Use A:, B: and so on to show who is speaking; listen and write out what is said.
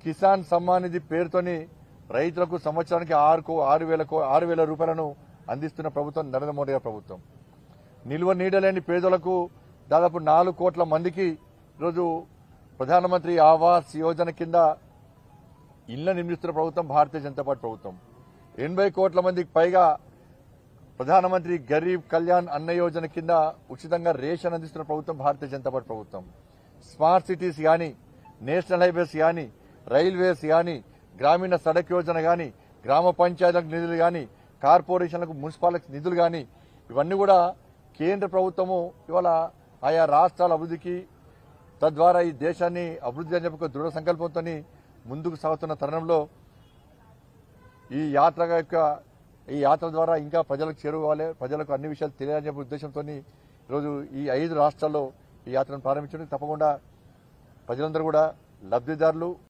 A: కిసాన్ సమ్మాన్ నిధి పేరుతోని రైతులకు సంవత్సరానికి 6,000 రూపాయలను అందిస్తున్న ప్రభుత్వం నరేంద్ర మోడీ గారి ప్రభుత్వం. నిల్వ నీడలేని పేదలకు దాదాపు 4 కోట్ల మందికి ఈరోజు ప్రధానమంత్రి ఆవాస్ యోజన కింద ఇళ్ల నిర్మిస్తున్న ప్రభుత్వం భారతీయ జనతా పార్టీ ప్రభుత్వం. 80 కోట్ల మందికి పైగా ప్రధానమంత్రి గరీబ్ కళ్యాణ్ అన్న యోజన కింద ఉచితంగా రేషన్ అందిస్తున్న ప్రభుత్వం భారతీయ జనతా పార్టీ ప్రభుత్వం. స్మార్ట్ సిటీస్ గాని, నేషనల్ హైవేస్ గాని, రైల్వేస్ గాని, గ్రామీణ సడక్ యోజన గాని, గ్రామ పంచాయతీలకు నిధులు గాని, కార్పొరేషన్లకు మున్సిపాలిటీ నిధులు గాని, ఇవన్నీ కూడా కేంద్ర ప్రభుత్వము ఇవాళ ఆయా రాష్ట్రాల అభివృద్ధికి, తద్వారా ఈ దేశాన్ని అభివృద్ధి అని చెప్పి దృఢ సంకల్పంతో ముందుకు సాగుతున్న తరుణంలో ఈ యాత్ర ద్వారా ఇంకా ప్రజలకు చేరుకోవాలి, ప్రజలకు అన్ని విషయాలు తెలియాలని చెప్పే ఉద్దేశంతో ఈరోజు ఈ 5 రాష్ట్రాల్లో ఈ యాత్రను ప్రారంభించడం. తప్పకుండా ప్రజలందరూ కూడా లబ్ధిదారులు